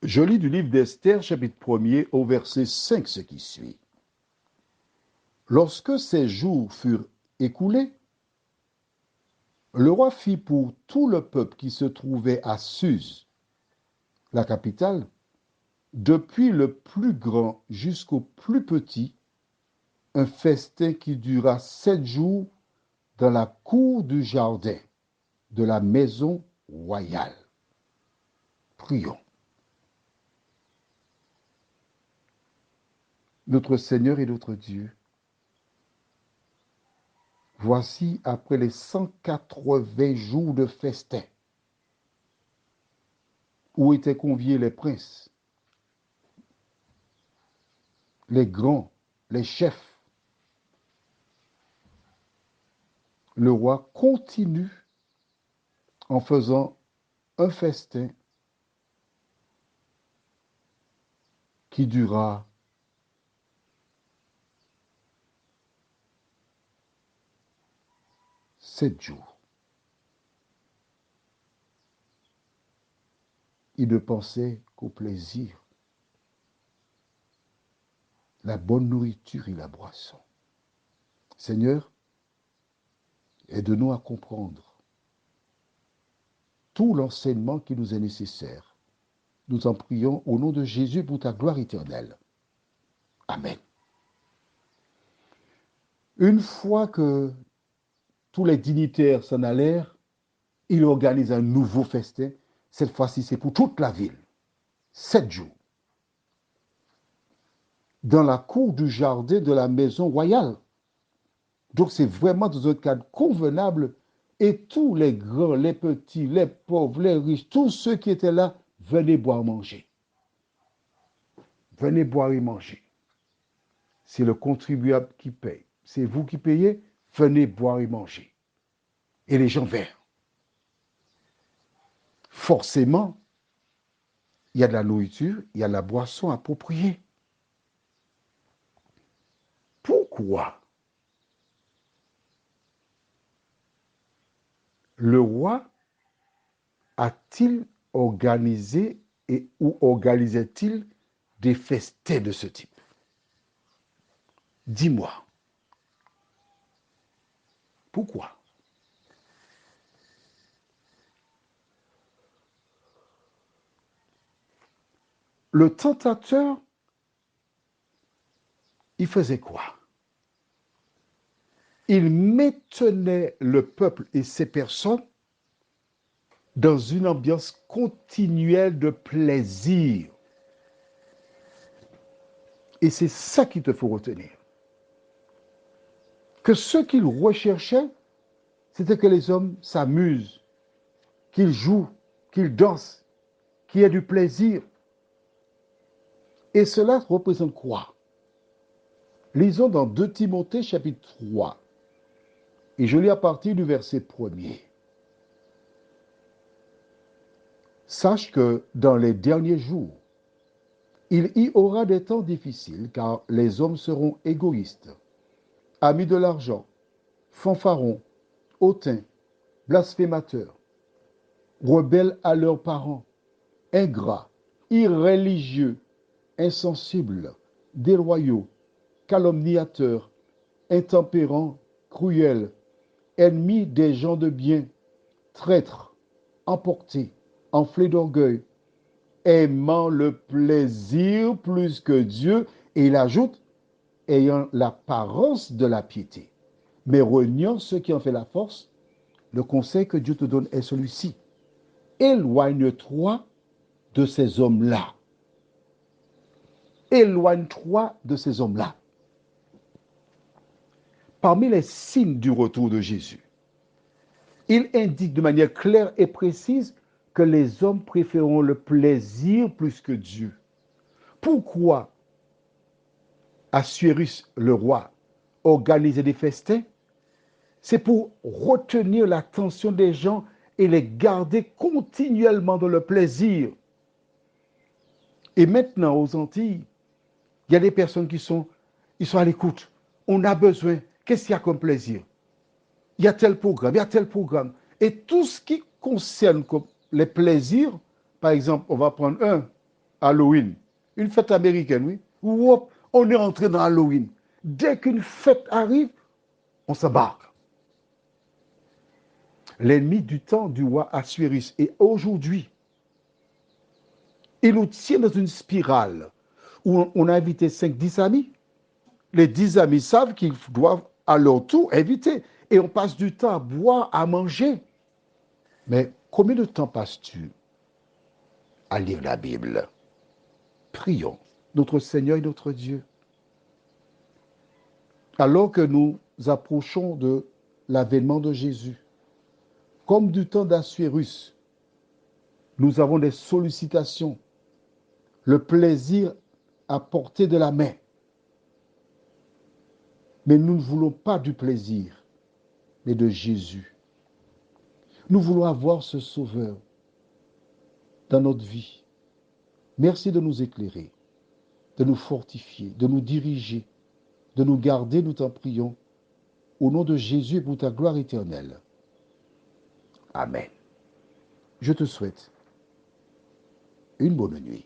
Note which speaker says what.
Speaker 1: Je lis du livre d'Esther, chapitre 1er, au verset 5, ce qui suit. Lorsque ces jours furent écoulés, le roi fit pour tout le peuple qui se trouvait à Suse, la capitale, depuis le plus grand jusqu'au plus petit, un festin qui dura 7 jours dans la cour du jardin de la maison royale. Prions. Notre Seigneur et notre Dieu, voici après les 180 jours de festin, où étaient conviés les princes, les grands, les chefs, le roi continue en faisant un festin qui dura 7 jours. Il ne pensait qu'au plaisir, la bonne nourriture et la boisson. Seigneur, aide-nous à comprendre tout l'enseignement qui nous est nécessaire. Nous en prions au nom de Jésus pour ta gloire éternelle. Amen. Une fois que tous les dignitaires s'en allèrent, il organise un nouveau festin. Cette fois-ci, c'est pour toute la ville. 7 jours. Dans la cour du jardin de la maison royale. Donc, c'est vraiment dans un cadre convenable. Et tous les grands, les petits, les pauvres, les riches, tous ceux qui étaient là, venaient boire, manger. Venez boire et manger. C'est le contribuable qui paye. C'est vous qui payez, venez boire et manger. Et les gens vinrent. Forcément, il y a de la nourriture, il y a de la boisson appropriée. Pourquoi le roi a-t-il organisé ou organisait-il des festins de ce type? Dis-moi. Pourquoi? Le tentateur, il faisait quoi? Il maintenait le peuple et ses personnes dans une ambiance continuelle de plaisir. Et c'est ça qu'il te faut retenir. Que ce qu'il recherchait, c'était que les hommes s'amusent, qu'ils jouent, qu'ils dansent, qu'il y ait du plaisir. Et cela représente quoi? Lisons dans 2 Timothée chapitre 3. Et je lis à partir du verset 1er. Sache que dans les derniers jours, il y aura des temps difficiles, car les hommes seront égoïstes, amis de l'argent, fanfarons, hautains, blasphémateurs, rebelles à leurs parents, ingrats, irréligieux, insensibles, déloyaux, calomniateurs, intempérants, cruels, ennemis des gens de bien, traîtres, emportés, enflés d'orgueil, aimant le plaisir plus que Dieu, et il ajoute, ayant l'apparence de la piété, mais reniant ce qui en fait la force. Le conseil que Dieu te donne est celui-ci. Éloigne-toi de ces hommes-là. Éloigne-toi de ces hommes-là. Parmi les signes du retour de Jésus, il indique de manière claire et précise que les hommes préféreront le plaisir plus que Dieu. Pourquoi Assuérus, le roi, organisait des festins? C'est pour retenir l'attention des gens et les garder continuellement dans le plaisir. Et maintenant, aux Antilles, il y a des personnes ils sont à l'écoute. On a besoin. Qu'est-ce qu'il y a comme plaisir? Il y a tel programme, il y a tel programme. Et tout ce qui concerne les plaisirs, par exemple, on va prendre un. Halloween. Une fête américaine, oui. Whoop, on est entré dans Halloween. Dès qu'une fête arrive, on se barre. L'ennemi du temps du roi Assuérus. Et aujourd'hui, il nous tient dans une spirale où on a invité 5-10 amis. Les 10 amis savent qu'ils doivent à leur tour inviter. Et on passe du temps à boire, à manger. Mais combien de temps passes-tu à lire la Bible? Prions notre Seigneur et notre Dieu. Alors que nous approchons de l'avènement de Jésus, comme du temps d'Assuérus, nous avons des sollicitations, le plaisir à portée de la main. Mais nous ne voulons pas du plaisir, mais de Jésus. Nous voulons avoir ce Sauveur dans notre vie. Merci de nous éclairer, de nous fortifier, de nous diriger, de nous garder, nous t'en prions, au nom de Jésus et pour ta gloire éternelle. Amen. Je te souhaite une bonne nuit.